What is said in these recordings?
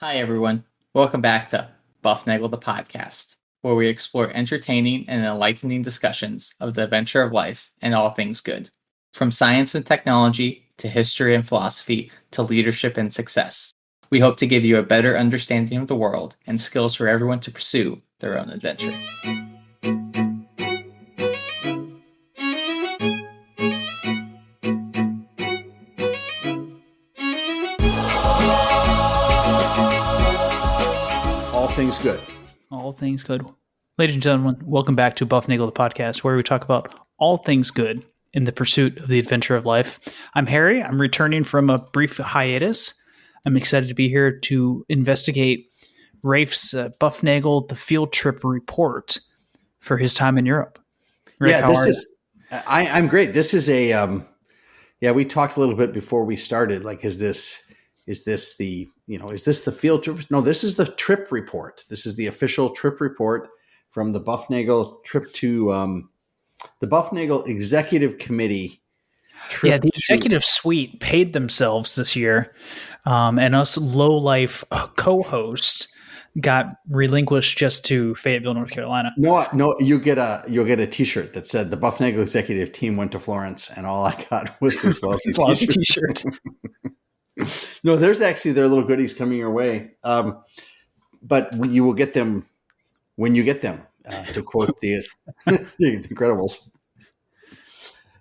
Hi, everyone. Welcome back to Bufnagle the podcast, where we explore entertaining and enlightening discussions of the adventure of life and all things good. From science and technology to history and philosophy to leadership and success. We hope to give you a better understanding of the world and skills for everyone to pursue their own adventure. All things good. All things good. Ladies and gentlemen, welcome back to Bufnagle the podcast, where we talk about all things good in the pursuit of the adventure of life. I'm Harry. I'm returning from a brief hiatus. I'm excited to be here to investigate Rafe's Bufnagle the field trip report for his time in Europe. Rafe, I'm great. This is we talked a little bit before we started. Like, is this the field trip? No, this is the trip report. This is the official trip report from the Bufnagle trip to the Bufnagle Executive Committee. The executive suite paid themselves this year, and us low-life co-hosts got relinquished just to Fayetteville, North Carolina. No, you'll get a T-shirt that said the Bufnagle Executive Team went to Florence, and all I got was this lousy T-shirt. No, there's actually their little goodies coming your way, but you will get them when you get them. To quote the Incredibles.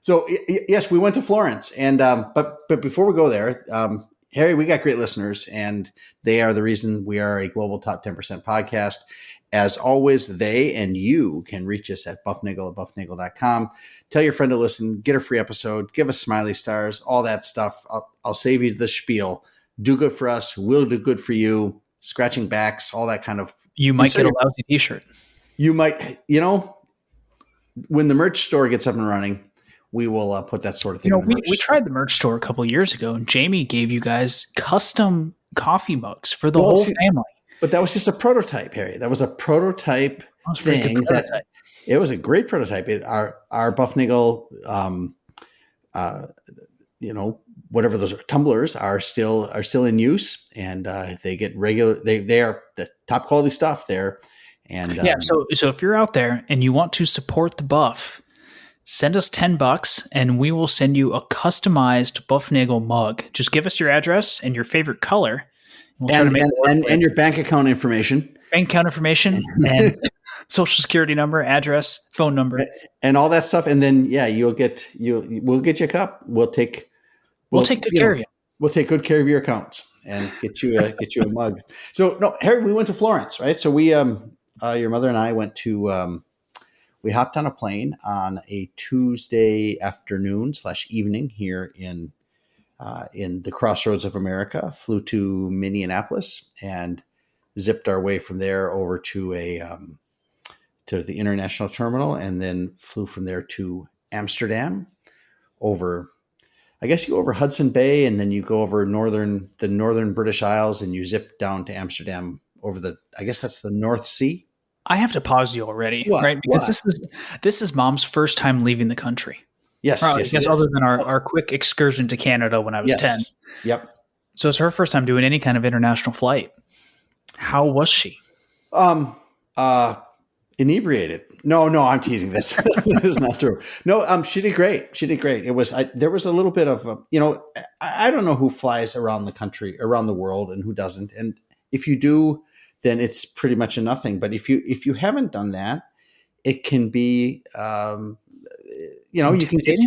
So yes, we went to Florence, and but before we go there, Harry, we got great listeners, and they are the reason we are a global top 10% podcast. As always, they and you can reach us at buffnagle@buffnagle.com. Tell your friend to listen, get a free episode, give us smiley stars, all that stuff. I'll save you the spiel. Do good for us. We'll do good for you. Scratching backs, all that kind of. You might get a lousy T-shirt. You might, when the merch store gets up and running, we will put that sort of thing. We tried the merch store a couple of years ago, and Jamie gave you guys custom coffee mugs for the whole family. But that was just a prototype, Harry. That was a prototype thing. It was a great prototype. Our Bufnagle, whatever those tumblers are still in use, and they get regular. They are the top quality stuff there. And so if you're out there and you want to support the Buff, send us $10 and we will send you a customized Bufnagle mug. Just give us your address and your favorite color. We'll try to make and your bank account information. And social security number, address, phone number, and all that stuff. And then we'll get you a cup. We'll take good care of you. We'll take good care of your accounts and get you a mug. So no, Harry, we went to Florence, right? So we your mother and I went to, we hopped on a plane on a Tuesday afternoon / evening here in the crossroads of America, flew to Minneapolis and zipped our way from there over to to the international terminal, and then flew from there to Amsterdam I guess you go over Hudson Bay, and then you go over the northern British Isles, and you zip down to Amsterdam over I guess that's the North Sea. I have to pause you already, right? Because this is Mom's first time leaving the country. Yes, yes, other than our quick excursion to Canada when I was 10. Yep. So it's her first time doing any kind of international flight. How was she? Inebriated. No, I'm teasing. This is not true. No, she did great. It was there was a little bit of I don't know who flies around the country, around the world, and who doesn't. And if you do, then it's pretty much a nothing. But if you haven't done that, it can be you can get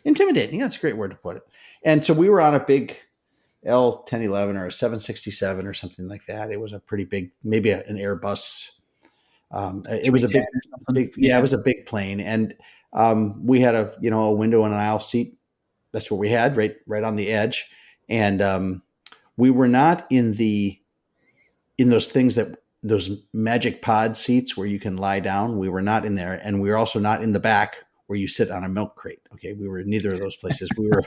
intimidating. That's a great word to put it. And so we were on a big L1011 or a 767 or something like that. It was a pretty big, maybe an Airbus. It was a big, it was a big plane, and we had a window and an aisle seat. That's what we had, right on the edge, and we were not in those magic pod seats where you can lie down. We were not in there, and we were also not in the back where you sit on a milk crate. Okay, we were in neither of those places. We were.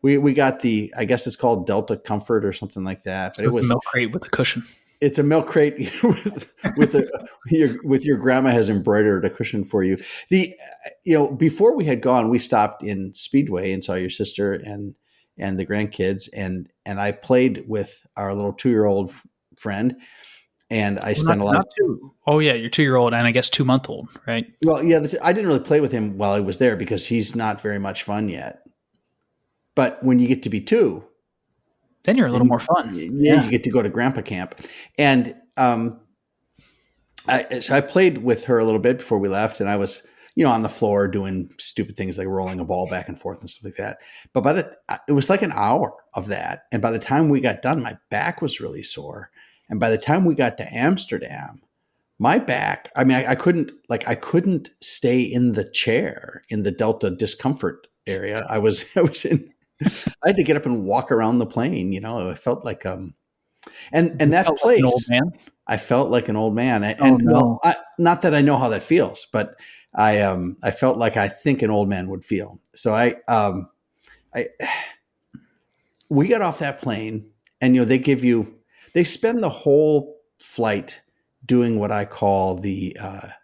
We got I guess it's called Delta Comfort or something like that. But it was a milk crate with a cushion. It's a milk crate with your grandma has embroidered a cushion for you. Before we had gone, we stopped in Speedway and saw your sister, and and the grandkids, and I played with our little 2-year-old friend, and I spent a lot. Not two. Oh yeah, your 2-year-old and I guess 2-month-old, right? Well, yeah, I didn't really play with him while I was there because he's not very much fun yet. But when you get to be 2, then you're a little more fun. Yeah, you get to go to grandpa camp. And so I played with her a little bit before we left, and I was, on the floor doing stupid things like rolling a ball back and forth and stuff like that. But it was like an hour of that. And by the time we got done, my back was really sore. And by the time we got to Amsterdam, my back, I couldn't stay in the chair in the Delta discomfort area. I had to get up and walk around the plane. I felt like, and that place, like an old man. I felt like an old man. Not that I know how that feels, but I felt like I think an old man would feel. So we got off that plane, and they spend the whole flight doing what I call I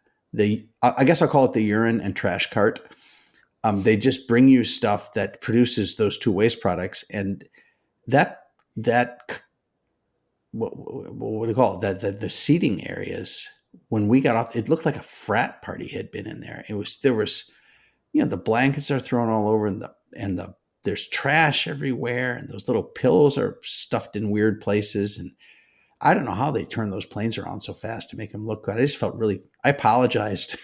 guess I'll call it the urine and trash cart. They just bring you stuff that produces those 2 waste products, and that what do you call it? The seating areas. When we got off, it looked like a frat party had been in there. There was the blankets are thrown all over, and there's trash everywhere, and those little pillows are stuffed in weird places, and I don't know how they turn those planes around so fast to make them look good. I just felt I apologized,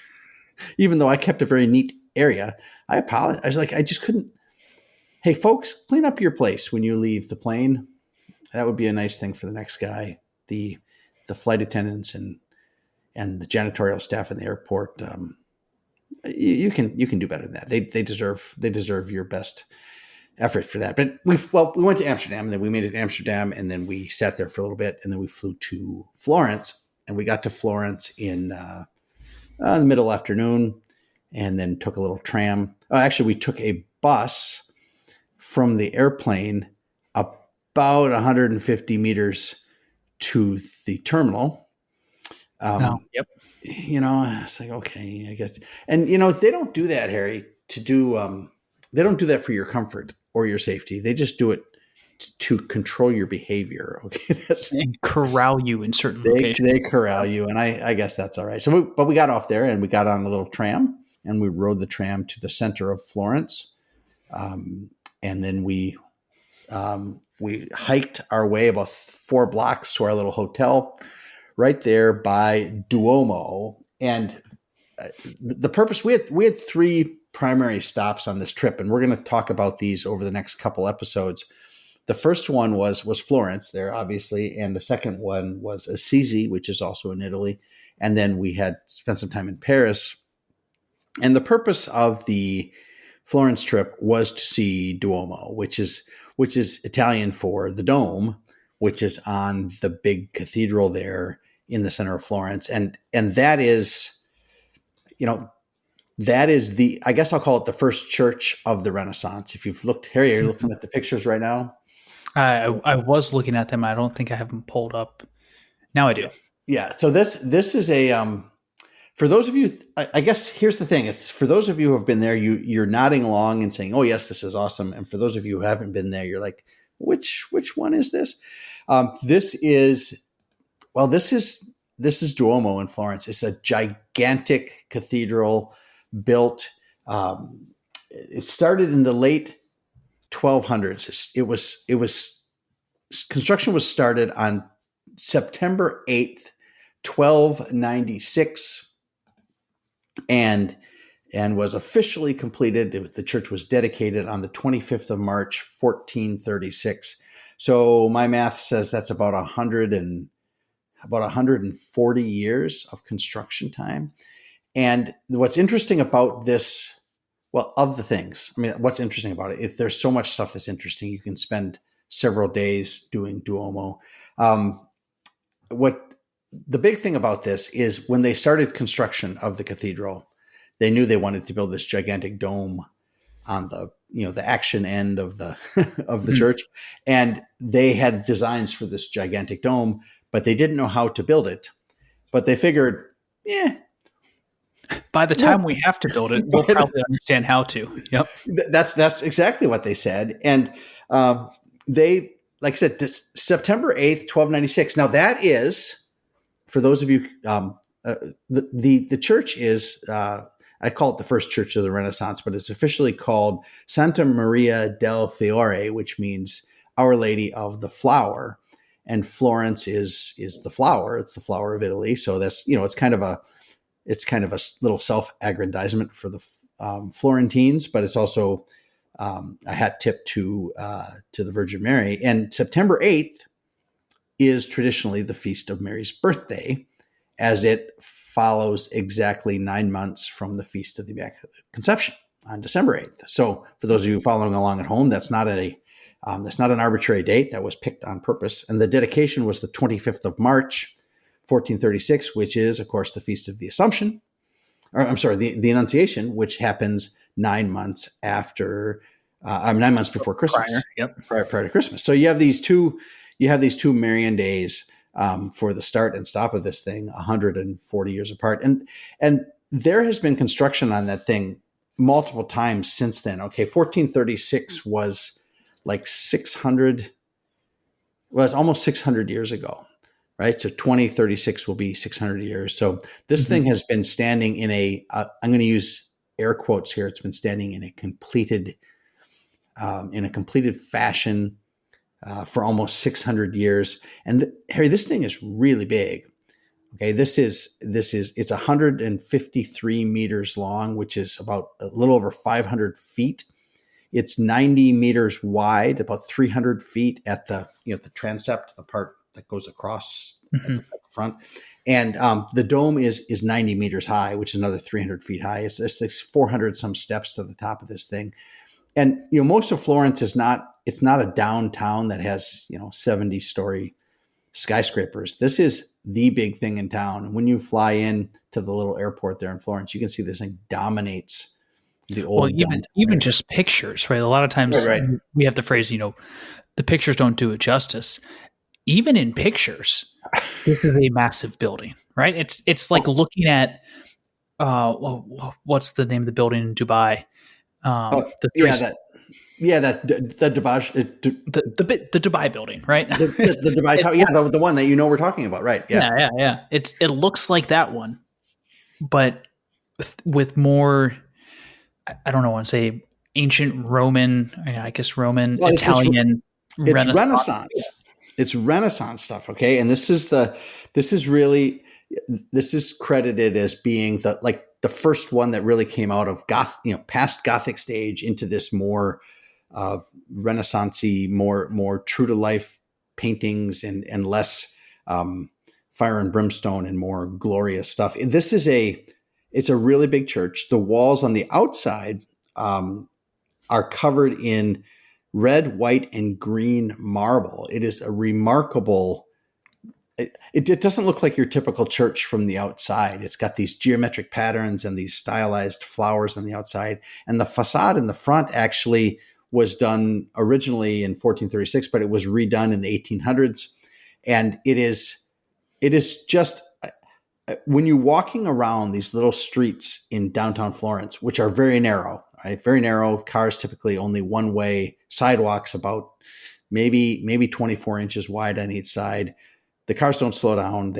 even though I kept a very neat area. I apologize. I just couldn't. Hey, folks, clean up your place when you leave the plane. That would be a nice thing for the next guy. The flight attendants and the janitorial staff in the airport. You can do better than that. They deserve your best effort for that. But we went to Amsterdam, and then we made it to Amsterdam, and then we sat there for a little bit, and then we flew to Florence, and we got to Florence in the middle afternoon, and then took a little tram. Actually, we took a bus from the airplane about 150 meters to the terminal. Yep. It's like, okay, I guess. And, they don't do that, Harry, they don't do that for your comfort or your safety. They just do it to control your behavior. Okay. And corral you in certain locations. They corral you. And I guess that's all right. But we got off there, and we got on a little tram, and we rode the tram to the center of Florence. And then we hiked our way about 4 blocks to our little hotel right there by Duomo. And the purpose, we had 3 primary stops on this trip, and we're going to talk about these over the next couple episodes. The first one was Florence there, obviously, and the second one was Assisi, which is also in Italy. And then we had spent some time in Paris. And the purpose of the Florence trip was to see Duomo, which is Italian for the dome, which is on the big cathedral there in the center of Florence. And that is, I guess I'll call it the first church of the Renaissance. If you've looked, Harry, are you looking at the pictures right now? I was looking at them. I don't think I have them pulled up. Now I do. Yeah. So this is for those of you, I guess here's the thing. Is for those of you who have been there, you're nodding along and saying, oh yes, this is awesome. And for those of you who haven't been there, you're like, which one is this? This is Duomo in Florence. It's a gigantic cathedral built. It started in the late 1200s. Construction was started on September 8th, 1296, and was officially completed. The church was dedicated on the 25th of March, 1436. So my math says that's about 140 years of construction time. And what's interesting about this, what's interesting about it, if there's so much stuff that's interesting, you can spend several days doing Duomo. What the big thing about this is when they started construction of the cathedral, they knew they wanted to build this gigantic dome on the action end of the of the church, and they had designs for this gigantic dome, but they didn't know how to build it. But they figured, by the time we have to build it, we'll probably understand how to. Yep. That's exactly what they said. And They, like I said, September 8th, 1296. Now that is, for those of you, the church is, I call it the first church of the Renaissance, but it's officially called Santa Maria del Fiore, which means Our Lady of the Flower. And Florence is the flower. It's the flower of Italy. So that's, it's kind of a little self-aggrandizement for the Florentines, but it's also a hat tip to the Virgin Mary. And September 8th is traditionally the feast of Mary's birthday, as it follows exactly 9 months from the Feast of the Immaculate Conception on December 8th. So for those of you following along at home, that's not an arbitrary date. That was picked on purpose. And the dedication was the 25th of March, 1436, which is, of course, the Feast of the Assumption. The Annunciation, which happens 9 months after, 9 months before Christmas. Prior to Christmas. So you have these two Marian days for the start and stop of this thing, 140 years apart. And there has been construction on that thing multiple times since then. Okay, 1436 was like 600, was almost 600 years ago, right? So 2036 will be 600 years. So this thing has been standing in I'm going to use air quotes here. It's been standing in a completed fashion for almost 600 years. And Harry, this thing is really big. Okay, it's 153 meters long, which is about a little over 500 feet. It's 90 meters wide, about 300 feet at the transept, the part that goes across at the front. And the dome is 90 meters high, which is another 300 feet high. It's 400 some steps to the top of this thing. And, most of Florence it's not a downtown that has, 70-story skyscrapers. This is the big thing in town. And when you fly in to the little airport there in Florence, you can see this thing dominates the old. Well, even just pictures, right? A lot of times we have the phrase, the pictures don't do it justice. Even in pictures, this is a massive building, right? It's like looking at what's the name of the building in Dubai? The Dubai building, right? The Dubai Tower, the one that we're talking about, right? Yeah. It looks like that one, but with more, I don't know, I want to say ancient Roman, I guess Roman, Italian. It's Renaissance. Yeah. It's Renaissance stuff, okay? And this is credited as being the first one that really came out of past Gothic stage into this more Renaissance-y, more true to life paintings and less fire and brimstone and more glorious stuff. It's a really big church. The walls on the outside are covered in red, white, and green marble. It is a remarkable. It doesn't look like your typical church from the outside. It's got these geometric patterns and these stylized flowers on the outside. And the facade in the front actually was done originally in 1436, but it was redone in the 1800s. And it is just, when you're walking around these little streets in downtown Florence, which are very narrow, right? Very narrow, cars typically only one way, sidewalks about maybe 24 inches wide on each side. The cars don't slow down.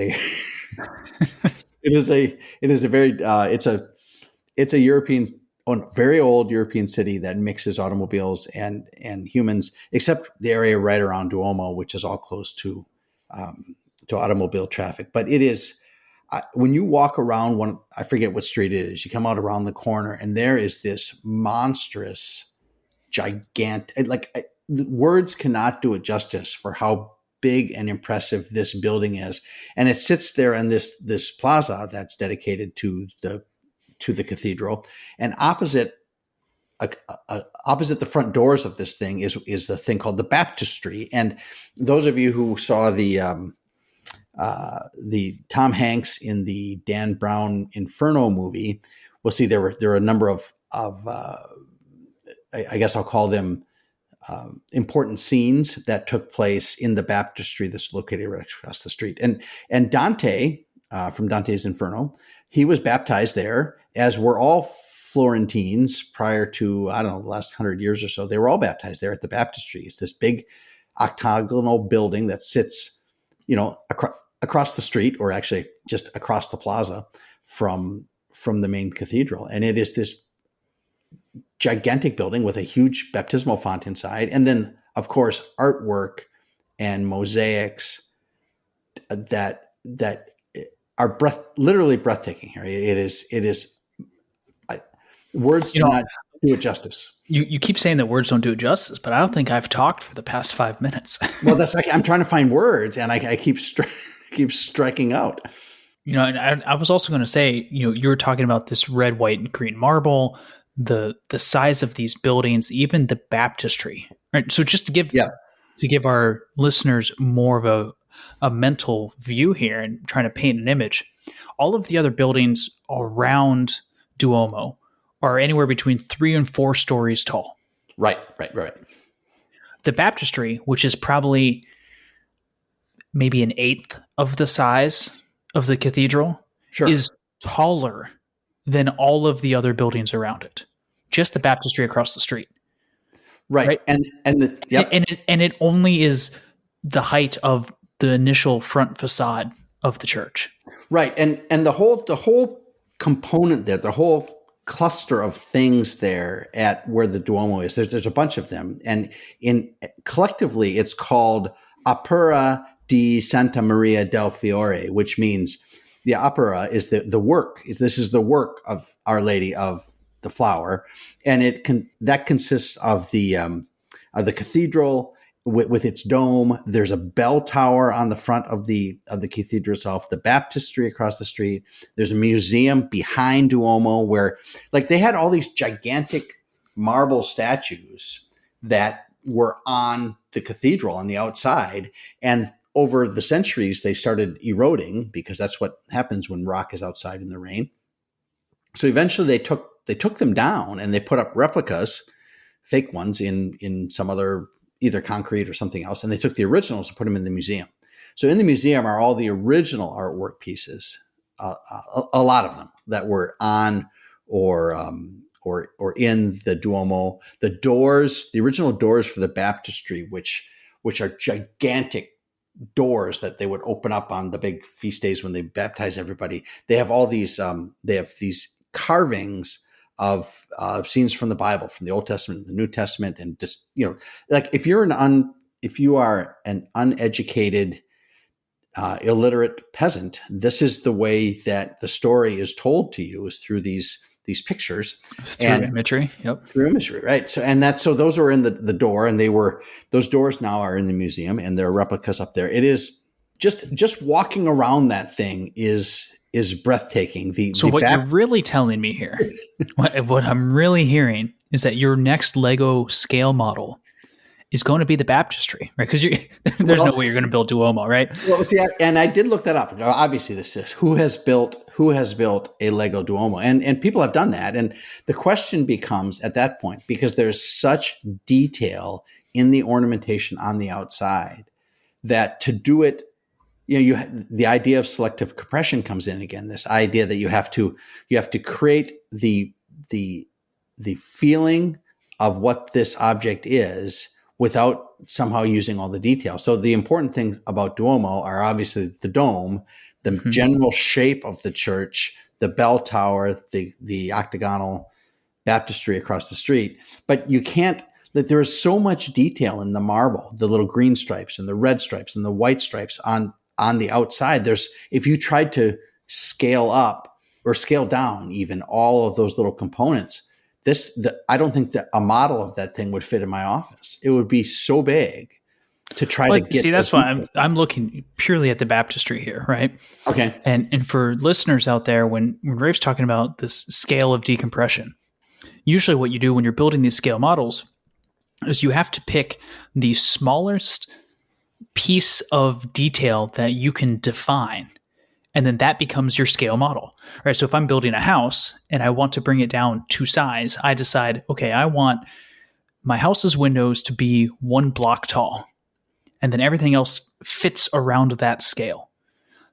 It's a European, very old European city that mixes automobiles and humans, except the area right around Duomo, which is all close to automobile traffic. But it is, when you walk around I forget what street it is, you come out around the corner and there is this monstrous, gigantic, words cannot do it justice for how big and impressive this building is. And it sits there in this plaza that's dedicated to the cathedral. And opposite the front doors of this thing is the thing called the baptistry. And those of you who saw the Tom Hanks in the Dan Brown Inferno movie will see there were a number of I guess I'll call them important scenes that took place in the baptistry that's located right across the street. And Dante, from Dante's Inferno, he was baptized there, as were all Florentines prior to, I don't know, the last 100 years or so, they were all baptized there at the baptistry. It's this big octagonal building that sits, across the street, or actually just across the plaza from the main cathedral. And it is this gigantic building with a huge baptismal font inside. And then, of course, artwork and mosaics that are literally breathtaking here. It is words do not do it justice. You keep saying that words don't do it justice, but I don't think I've talked for the past 5 minutes. Well, that's like, I'm trying to find words, and I keep striking out. And I was also going to say, you were talking about this red, white, and green marble, the size of these buildings, even the baptistry, right? So just to give our listeners more of a mental view here and trying to paint an image, all of the other buildings around Duomo are anywhere between 3 and 4 stories tall. Right. The baptistry, which is probably maybe an eighth of the size of the cathedral, is taller than all of the other buildings around it. Just the baptistry across the street. Right. And it only is the height of the initial front facade of the church. Right. And the whole component there, the whole cluster of things there at where the Duomo is, there's a bunch of them. And collectively it's called Opera di Santa Maria del Fiore, which means the opera is the work. This is the work of Our Lady of the Flower, and that consists of the cathedral with its dome. There's a bell tower on the front of the cathedral itself, the baptistry across the street. There's a museum behind Duomo where, like, they had all these gigantic marble statues that were on the cathedral on the outside, and over the centuries they started eroding, because that's what happens when rock is outside in the rain. So eventually they took them down and they put up replicas, fake ones, in some other, either concrete or something else. And they took the originals and put them in the museum. So in the museum are all the original artwork pieces, a lot of them that were on or in the Duomo. The doors, the original doors for the baptistry, which are gigantic doors that they would open up on the big feast days when they baptize everybody. They have all these, these carvings of scenes from the Bible, from the Old Testament, the New Testament, and just, like if you are an uneducated, illiterate peasant, this is the way that the story is told to you, is through these pictures, through imagery. Yep, through imagery, right? So those were in the door, and those doors now are in the museum, and there are replicas up there. It is just walking around that thing is breathtaking. What you're really telling me here, what I'm really hearing, is that your next Lego scale model is going to be the baptistry, right? Because there's no way you're going to build Duomo, right? Well, see, and I did look that up. Obviously, this is who has built a Lego Duomo, and people have done that. And the question becomes at that point, because there's such detail in the ornamentation on the outside, that to do it, the idea of selective compression comes in again. This idea that you have to create the feeling of what this object is without somehow using all the detail. So the important thing about Duomo are obviously the dome, the general shape of the church, the bell tower, the octagonal baptistry across the street. But you can't, that there is so much detail in the marble, the little green stripes and the red stripes and the white stripes on the outside. If you tried to scale up or scale down even all of those little components, I don't think that a model of that thing would fit in my office. It would be so big to try to get. See, that's why I'm looking purely at the baptistry here, right? Okay. And for listeners out there, when Rafe's talking about this scale of decompression, usually what you do when you're building these scale models is you have to pick the smallest piece of detail that you can define. And then that becomes your scale model, right? So if I'm building a house and I want to bring it down to size, I decide, okay, I want my house's windows to be 1 block tall. And then everything else fits around that scale.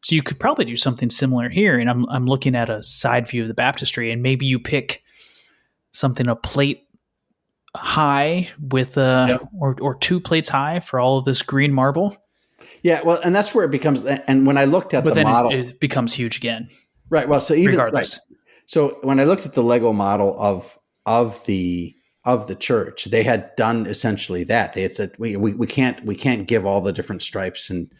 So you could probably do something similar here. And I'm looking at a side view of the baptistry, and maybe you pick something a plate high with or 2 plates high for all of this green marble. Yeah, well, and that's where it becomes. And when I looked at the model, it becomes huge again. Right. Well, so even regardless. Right. So when I looked at the Lego model of the church, they had done essentially that. They had said we can't give all the different stripes and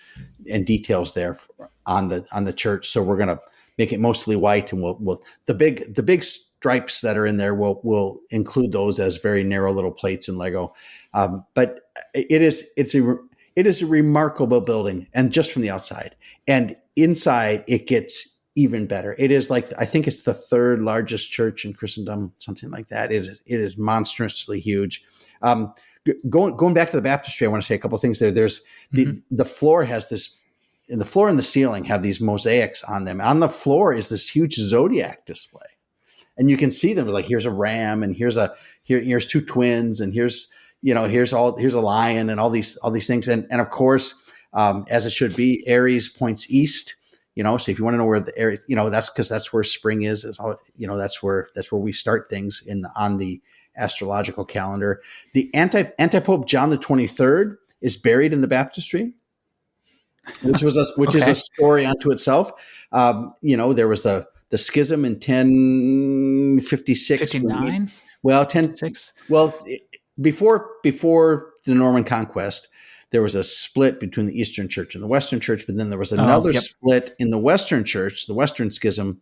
details there on the church, so we're going to make it mostly white, and we'll the big stripes that are in there we'll include those as very narrow little plates in Lego. But it is a remarkable building, and just from the outside, and inside it gets even better. It is like, I think it's the 3rd largest church in Christendom, something like that. It is monstrously huge. Going back to the baptistry, I want to say a couple of things there. There's the floor has this, and the floor and the ceiling have these mosaics on them. On the floor is this huge zodiac display, and you can see them like, here's a ram, and here's 2 twins, and here's a lion, and all these things, and of course, as it should be, Aries points east. So if you want to know where the area, that's because that's where spring is. That's where we start things on the astrological calendar. The anti-pope John the 23rd is buried in the baptistry, which is a story unto itself. There was the schism in 1056. 59? Well, 1056. Well, before the Norman conquest, there was a split between the Eastern Church and the Western Church, but then there was another split in the Western Church, the Western Schism,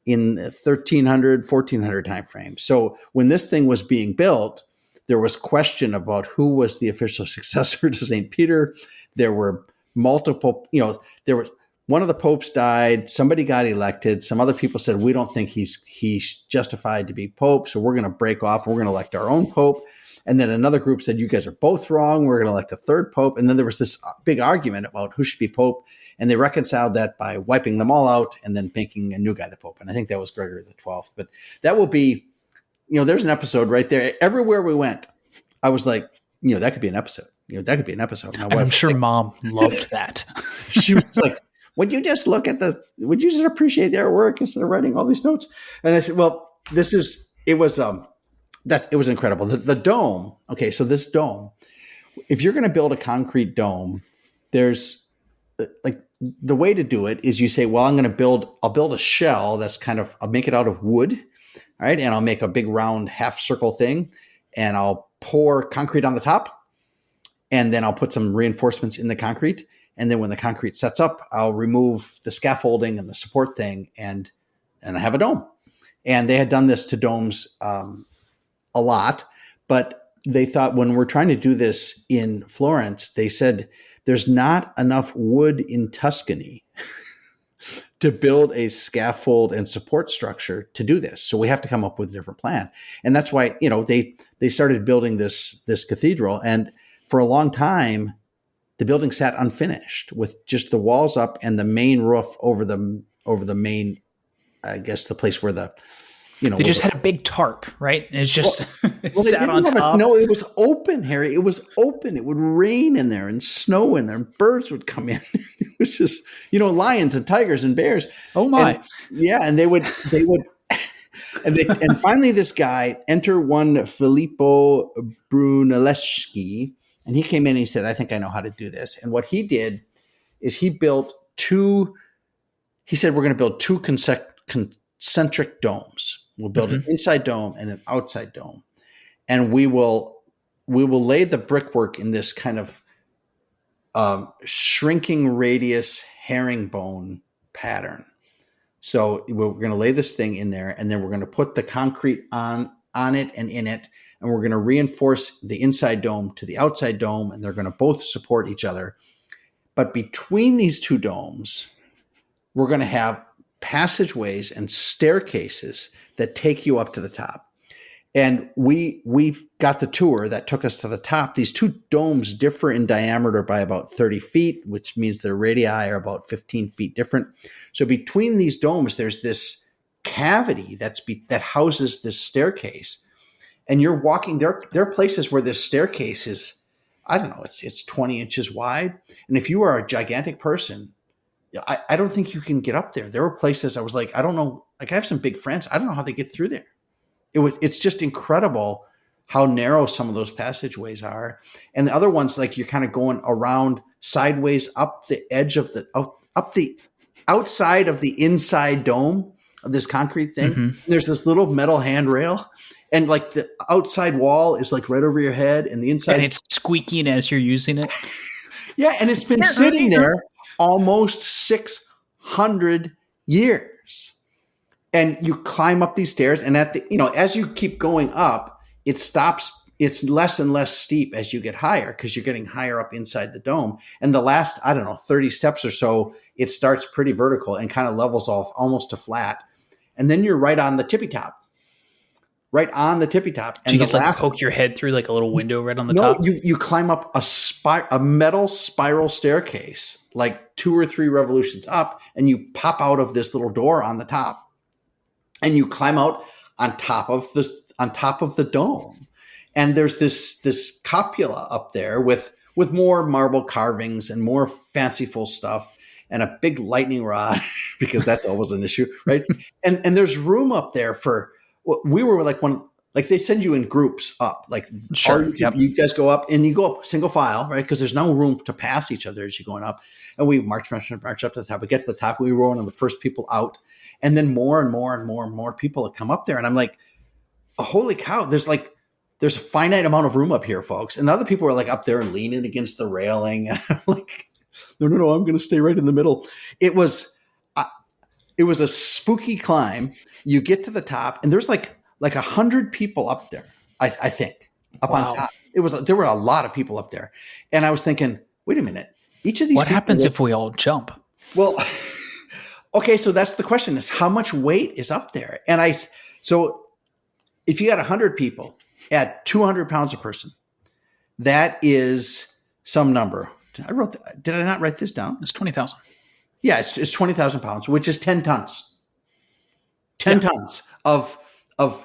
in the 1300, 1400 timeframe. So when this thing was being built, there was question about who was the official successor to St. Peter. There were multiple, one of the popes died, somebody got elected, some other people said, we don't think he's justified to be pope, so we're going to break off, we're going to elect our own pope. And then another group said, you guys are both wrong, we're going to elect a 3rd pope. And then there was this big argument about who should be pope. And they reconciled that by wiping them all out and then making a new guy the pope. And I think that was Gregory the 12th. But that will be, there's an episode right there. Everywhere we went, I was like, that could be an episode. That could be an episode. And I'm sure Mom loved that. She was like, would you just appreciate their work instead of writing all these notes? And I said, well, it was incredible. The dome. Okay, so this dome, if you're going to build a concrete dome, there's like, the way to do it is you say, well, I'll build a shell that's I'll make it out of wood, all right, and I'll make a big round half circle thing, and I'll pour concrete on the top, and then I'll put some reinforcements in the concrete, and then when the concrete sets up, I'll remove the scaffolding and the support thing, and I have a dome. And they had done this to domes a lot, but they thought, when we're trying to do this in Florence, they said there's not enough wood in Tuscany to build a scaffold and support structure to do this. So we have to come up with a different plan. And that's why, they started building this cathedral. And for a long time, the building sat unfinished with just the walls up and the main roof over the main, I guess, the place where they just had a big tarp, right? And it's just sat on top. No, it was open, Harry. It was open. It would rain in there and snow in there, and birds would come in. It was just, lions and tigers and bears. Oh my! And they would, and finally, this guy, enter one Filippo Brunelleschi, and he came in and he said, "I think I know how to do this." And what he did is he built two. He said, "We're going to build 2 concentric domes. We'll build an inside dome and an outside dome, and we will lay the brickwork in this kind of shrinking radius herringbone pattern. So we're going to lay this thing in there, and then we're going to put the concrete on it and in it, and we're going to reinforce the inside dome to the outside dome, and they're going to both support each other. But between these 2 domes, we're going to have passageways and staircases that take you up to the top." And we got the tour that took us to the top. These 2 domes differ in diameter by about 30 feet, which means their radii are about 15 feet different. So between these domes, there's this cavity that houses this staircase. And you're walking, there are places where this staircase is, I don't know, it's 20 inches wide. And if you are a gigantic person, I don't think you can get up there. There were places I was like, I don't know, like I have some big friends. I don't know how they get through there. It's just incredible how narrow some of those passageways are. And the other ones, like you're kind of going around sideways up the edge of up the outside of the inside dome of this concrete thing. Mm-hmm. There's this little metal handrail, and like the outside wall is like right over your head, and the inside, and it's squeaking as you're using it. Yeah, and it's been sitting there almost 600 years. And you climb up these stairs, and as you keep going up, it stops. It's less and less steep as you get higher because you're getting higher up inside the dome. And the last, 30 steps or so, it starts pretty vertical and kind of levels off almost to flat. And then you're right on the tippy top. Right on the tippy top. And you can poke your head through like a little window right on the top? No, you climb up a metal spiral staircase, like 2 or 3 revolutions up, and you pop out of this little door on the top. And you climb out on top of the dome. And there's this cupola up there with more marble carvings and more fanciful stuff and a big lightning rod because that's always an issue, right? And there's room up there for, we were like they send you in groups up, like sure, you guys go up and you go up single file, right? Because there's no room to pass each other as you're going up. And we march up to the top. We get to the top. We were one of the first people out, and then more and more and more and more people have come up there. And I'm like, oh, holy cow! There's a finite amount of room up here, folks. And the other people are like up there and leaning against the railing. And I'm like, no, I'm going to stay right in the middle. It was a spooky climb. You get to the top, and there's like 100 people up there. I think up on top. There were a lot of people up there, and I was thinking, wait a minute, each of these. What happens if we all jump? Well, okay, so that's the question: is how much weight is up there? And so if you got 100 people at 200 pounds a person, that is some number. Did I not write this down? It's 20,000. Yeah, it's 20,000 pounds, which is 10 tons. 10 tons of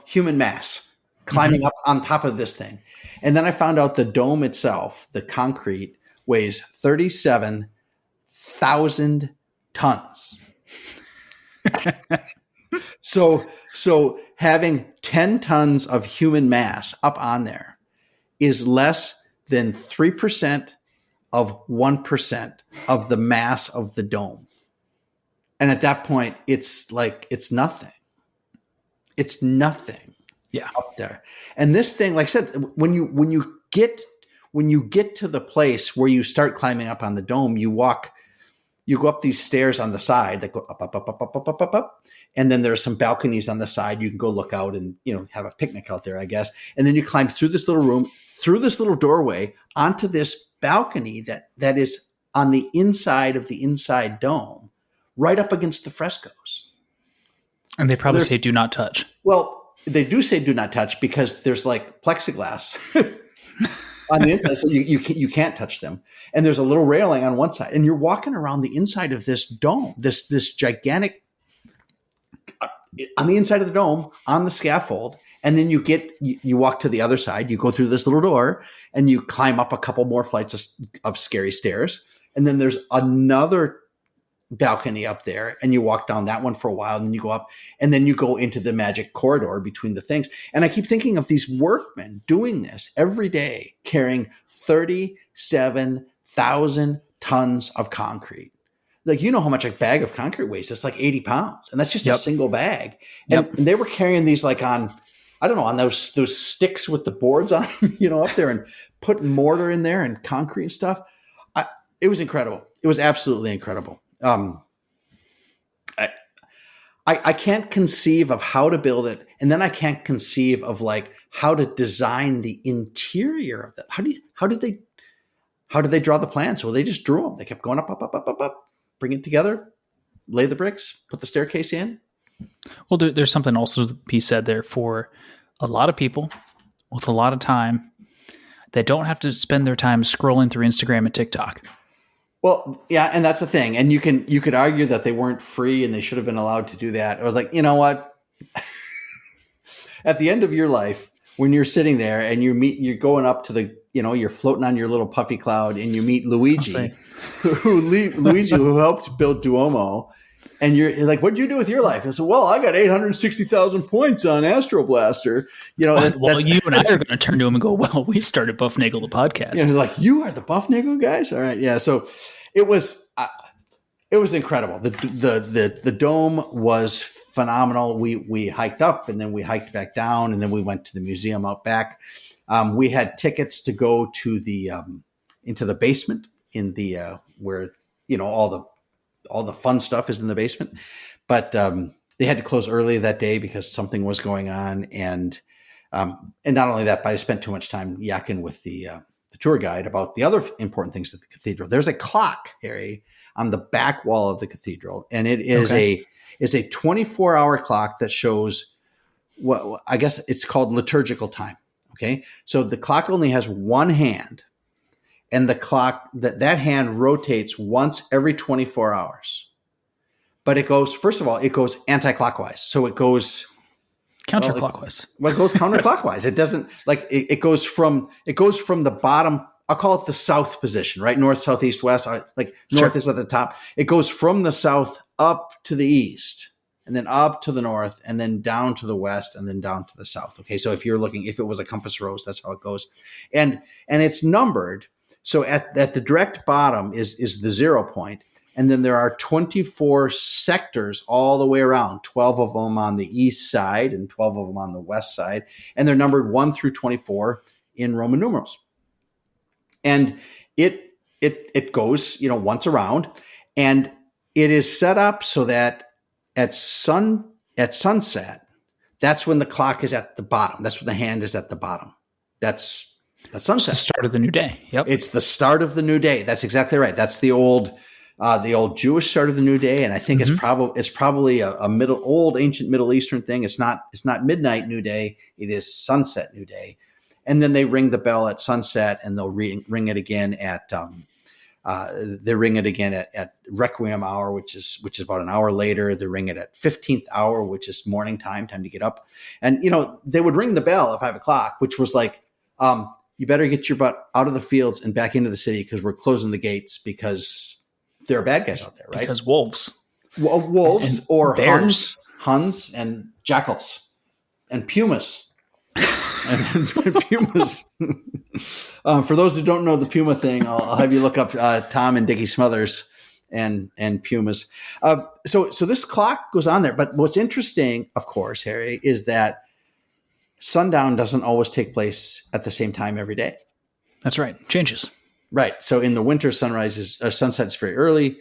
human mass climbing up on top of this thing. And then I found out the dome itself, the concrete, weighs 37,000 tons. So having 10 tons of human mass up on there is less than 3% of 1% of the mass of the dome. And at that point, it's nothing. It's nothing. Yeah, up there. And this thing, like I said, when you get to the place where you start climbing up on the dome, you go up these stairs on the side that go up. And then there's some balconies on the side. You can go look out and, have a picnic out there, I guess. And then you climb through this little room, through this little doorway onto this balcony that is on the inside of the inside dome, right up against the frescoes. And they probably say do not touch. Well, they do say do not touch because there's like plexiglass on the inside, so you can't touch them. And there's a little railing on one side, and you're walking around the inside of this dome, this gigantic, on the inside of the dome, on the scaffold, and then you walk to the other side, you go through this little door, and you climb up a couple more flights of scary stairs, and then there's another balcony up there, and you walk down that one for a while, and then you go up, and then you go into the magic corridor between the things. And I keep thinking of these workmen doing this every day, carrying 37,000 tons of concrete. Like, how much a bag of concrete weighs? It's like 80 pounds, and that's just a single bag. And they were carrying these like on, I don't know, on those sticks with the boards on, up there, and putting mortar in there and concrete and stuff. It was incredible. It was absolutely incredible. I can't conceive of how to build it, and then I can't conceive of like how to design the interior of that. How did they draw the plans? Well, they just drew them. They kept going up, bring it together, lay the bricks, put the staircase in. Well, there's something also to be said there for a lot of people with a lot of time that don't have to spend their time scrolling through Instagram and TikTok. Well, yeah, and that's the thing. And you could argue that they weren't free and they should have been allowed to do that. I was like, you know what? At the end of your life, when you're sitting there and you're going up to the, you're floating on your little puffy cloud, and you meet Luigi, who helped build Duomo, And you're like, what'd you do with your life? I said, well, I got 860,000 points on Astro Blaster. You know, you and I are going to turn to him and go, well, we started Bufnagle the podcast. Yeah, like, you are the Bufnagle guys? All right. Yeah. So it was incredible. The dome was phenomenal. We hiked up and then we hiked back down and then we went to the museum out back. We had tickets to go to the into the basement in the where all the fun stuff is in the basement, but they had to close early that day because something was going on, and not only that, but I spent too much time yakking with the tour guide about the other important things at the cathedral. There's a clock, Harry, on the back wall of the cathedral, and it is a 24-hour clock that shows what I guess it's called liturgical time. Okay, so the clock only has one hand. And the clock, that hand rotates once every 24 hours. But it goes, first of all, it goes anti-clockwise. So it goes counterclockwise. It goes counterclockwise. It doesn't like it goes from the bottom. I'll call it the south position, right? North, south, east, west. Like north is at the top. It goes from the south up to the east, and then up to the north, and then down to the west, and then down to the south. Okay, so if it was a compass rose, that's how it goes, and it's numbered. So at the direct bottom is the 0 point. And then there are 24 sectors all the way around, 12 of them on the east side and 12 of them on the west side. And they're numbered 1 through 24 in Roman numerals. And it goes, once around, and it is set up so that at sunset, that's when the clock is at the bottom. That's when the hand is at the bottom. That's sunset. It's the start of the new day. Yep. It's the start of the new day. That's exactly right. That's the old Jewish start of the new day. And I think it's probably a ancient Middle Eastern thing. It's not midnight new day. It is sunset new day. And then they ring the bell at sunset, and they'll ring it again at requiem hour, which is about an hour later. They ring it at 15th hour, which is morning time to get up. And they would ring the bell at 5 o'clock, which was like, you better get your butt out of the fields and back into the city because we're closing the gates because there are bad guys out there, right? Because wolves. Wolves and or bears. Huns and jackals and pumas. and pumas. For those who don't know the puma thing, I'll have you look up Tom and Dickie Smothers and pumas. So this clock goes on there. But what's interesting, of course, Harry, is that sundown doesn't always take place at the same time every day. That's right. Changes. Right. So in the winter, sunset is very early,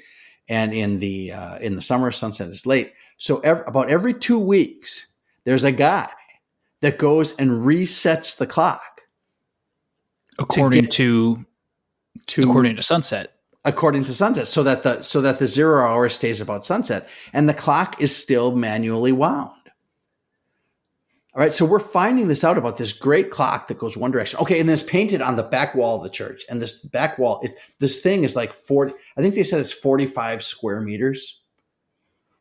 and in the summer, sunset is late. So about every 2 weeks, there's a guy that goes and resets the clock according to sunset. According to sunset, so that the 0 hour stays about sunset, and the clock is still manually wound. All right, so we're finding this out about this great clock that goes one direction. Okay, and then it's painted on the back wall of the church. And this back wall, this thing is like 40, I think they said it's 45 square meters,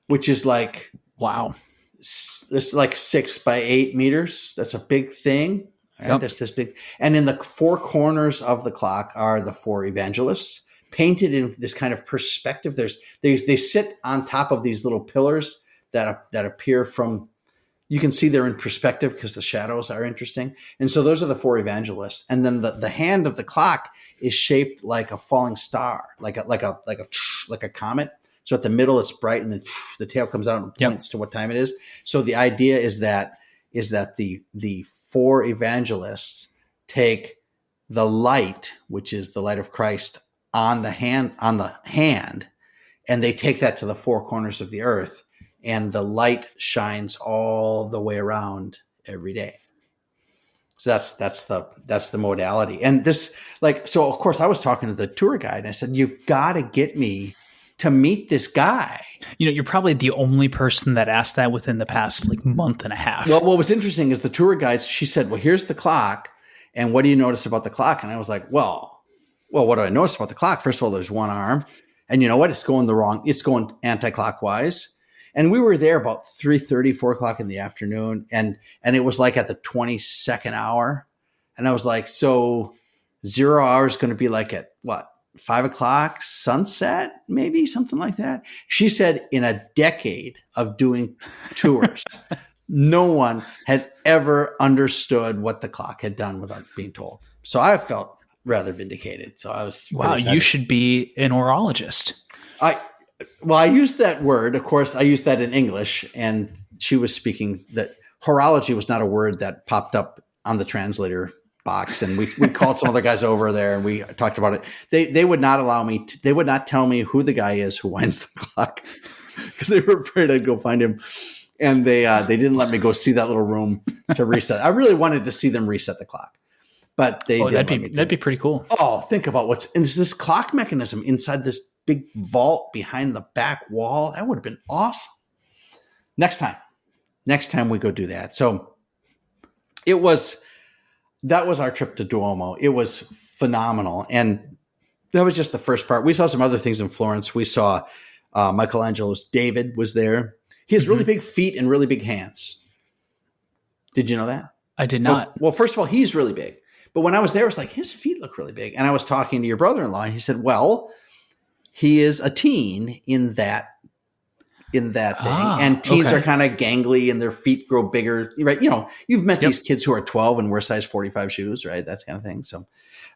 which is like, wow. It's like 6 by 8 meters. That's a big thing. Right? Yep. That's this big. And in the four corners of the clock are the four evangelists painted in this kind of perspective. They sit on top of these little pillars that appear from, you can see they're in perspective because the shadows are interesting. And so those are the four evangelists. And then the hand of the clock is shaped like a falling star, like a comet. So at the middle, it's bright, and then the tail comes out and points to what time it is. So the idea is that the four evangelists take the light, which is the light of Christ, on the hand, and they take that to the four corners of the earth. And the light shines all the way around every day. So that's the modality. And this, so of course I was talking to the tour guide, and I said, you've got to get me to meet this guy. You're probably the only person that asked that within the past month and a half. Well, what was interesting is the tour guide, she said, well, here's the clock. And what do you notice about the clock? And I was like, well, what do I notice about the clock? First of all, there's one arm, and you know what? It's going anti-clockwise. And we were there about 3:30, 4 o'clock in the afternoon. And it was like at the 22nd hour. And I was like, so 0 hour is going to be like at what? 5:00 sunset, maybe something like that. She said in a decade of doing tours, no one had ever understood what the clock had done without being told. So I felt rather vindicated. So I was wow. You should be an horologist. I used that word. Of course, I used that in English, and she was speaking that horology was not a word that popped up on the translator box. And we called some other guys over there and we talked about it. They would not allow me they would not tell me who the guy is who winds the clock because they were afraid I'd go find him. And they didn't let me go see that little room to reset. I really wanted to see them reset the clock, but that'd be pretty cool. Oh, think about is this clock mechanism inside this big vault behind the back wall. That would have been awesome. Next time we go do that. So that was our trip to Duomo. It was phenomenal. And that was just the first part. We saw some other things in Florence. We saw Michelangelo's David was there. He has really big feet and really big hands. Did you know that? I did not. Well, first of all, he's really big. But when I was there, I was like, his feet look really big. And I was talking to your brother-in-law. And he said, well, he is a teen in that thing. And teens are kind of gangly and their feet grow bigger, right? You know, you've met these kids who are 12 and wear size 45 shoes, right? That kind of thing. So,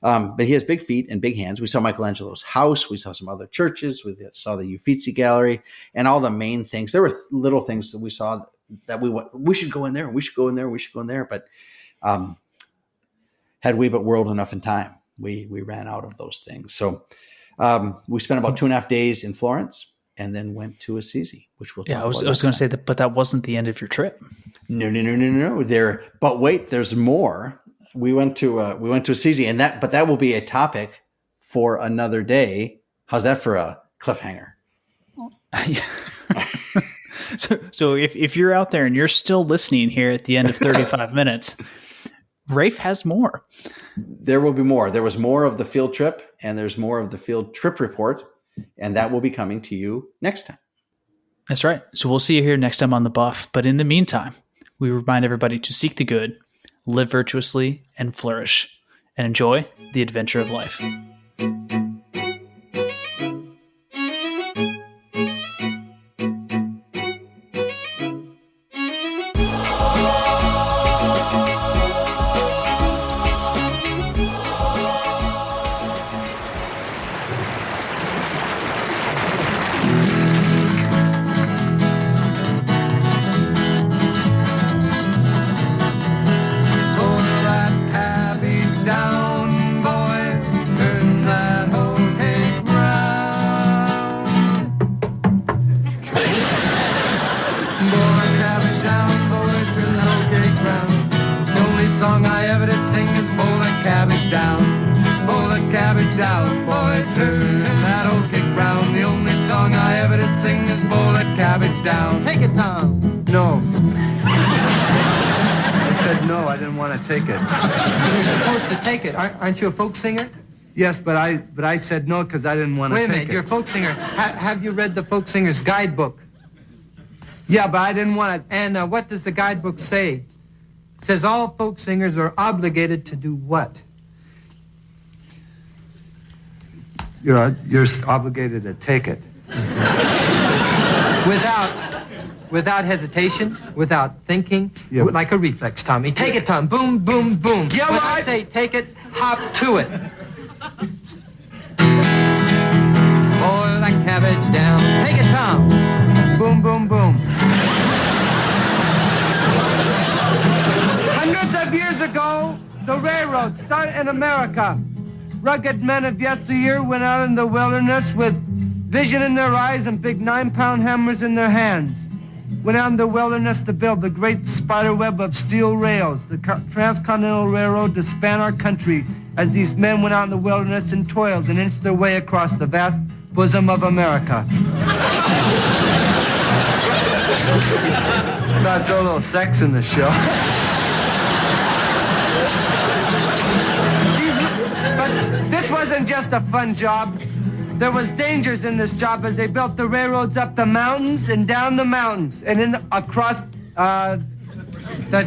but he has big feet and big hands. We saw Michelangelo's house. We saw some other churches. We saw the Uffizi Gallery and all the main things. There were little things that we saw that we should go in there. We should go in there. We should go in there. But had we but whirled enough in time, we ran out of those things. So we spent about 2.5 days in Florence. And then went to Assisi, which we'll talk about. I was going to say that, but that wasn't the end of your trip. No. But wait, there's more. We went to Assisi, but that will be a topic for another day. How's that for a cliffhanger? So if you're out there and you're still listening here at the end of 35 minutes, Rafe has more. There will be more. There was more of the field trip, and there's more of the field trip report. And that will be coming to you next time. That's right. So we'll see you here next time on The Buff. But in the meantime, we remind everybody to seek the good, live virtuously, and flourish, and enjoy the adventure of life. Take it. You're supposed to take it. Aren't you a folk singer? Yes, but I said no because I didn't want to take it. Wait a minute, you're a folk singer. Have you read the folk singer's guidebook? Yeah, but I didn't want to. And what does the guidebook say? It says all folk singers are obligated to do what? You're obligated to take it. Without hesitation, without thinking, like a reflex, Tommy. Take it, Tom. Boom, boom, boom. Yeah, when I say take it, hop to it. Boil that cabbage down. Take it, Tom. Boom, boom, boom. Hundreds of years ago, the railroad started in America. Rugged men of yesteryear went out in the wilderness with vision in their eyes and big 9-pound hammers in their hands. Went out in the wilderness to build the great spider web of steel rails, the transcontinental railroad to span our country as these men went out in the wilderness and toiled and inched their way across the vast bosom of America. About throw a little sex in the show. But this wasn't just a fun job. There was dangers in this job as they built the railroads up the mountains and down the mountains and across the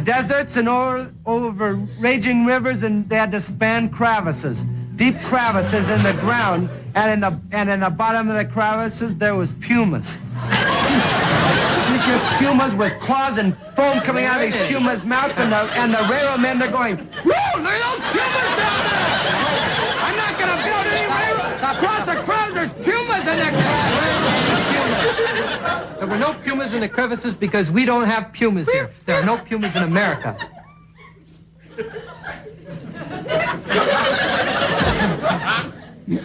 deserts and over raging rivers, and they had to span crevices. deep crevices in the ground, and in the bottom of the crevices there was pumas. Vicious pumas with claws and foam coming out of these pumas' mouths, and the railroad men, they're going, whoa, look at those pumas down there! I'm not gonna build any railroad across the crowd. There's pumas in the crevices. There were no pumas in the crevices because we don't have pumas here. There are no pumas in America.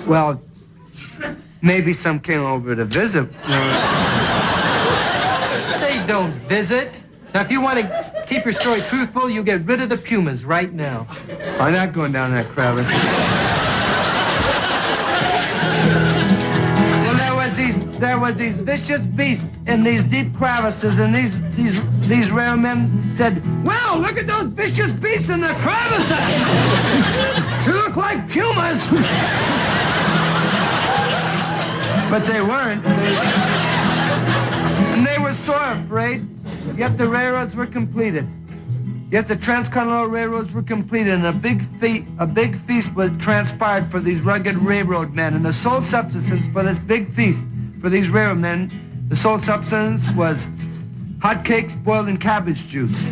Well, maybe some came over to visit. They don't visit. Now, if you want to keep your story truthful, you get rid of the pumas right now. I'm not going down that crevice. Well, there was these vicious beasts in these deep crevices, and these railmen said, "Well, look at those vicious beasts in the crevices. They look like pumas." But they weren't. And they were sore afraid. Yet the railroads were completed. Yes, the transcontinental railroads were completed, and a big feast was transpired for these rugged railroad men. And the sole subsistence for this big feast for these railroad men, the sole substance was hot cakes boiled in cabbage juice.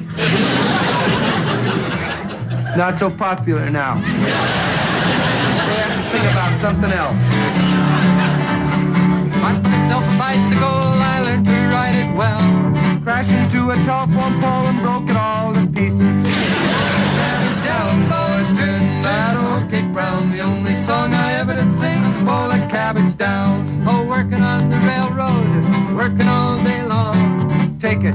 It's not so popular now. They have to sing about something else. Bought myself a bicycle, I learned to ride it well. Crashed into a telephone pole and broke it all to pieces. Cabbage down, boys, turn that old cake round. The only song I ever did sing was a bowl of cabbage down. Oh, working on the railroad, working all day long. Take it.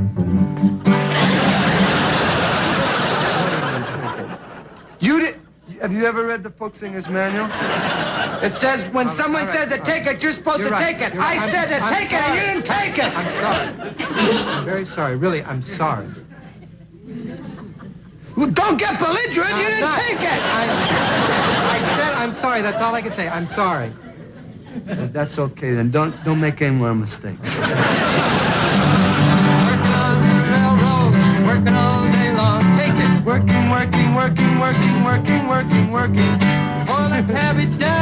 Have you ever read the Folk Singer's Manual? It says when someone says to take it, you're supposed to take it. I said to take it, and you didn't take it. I'm sorry. I'm very sorry. Really, I'm sorry. Well, don't get belligerent. You didn't take it. I said I'm sorry. That's all I can say. I'm sorry. That's okay then. Don't make any more mistakes. Working on the railroad, working all day long. Take it. Working. Pour the cabbage down.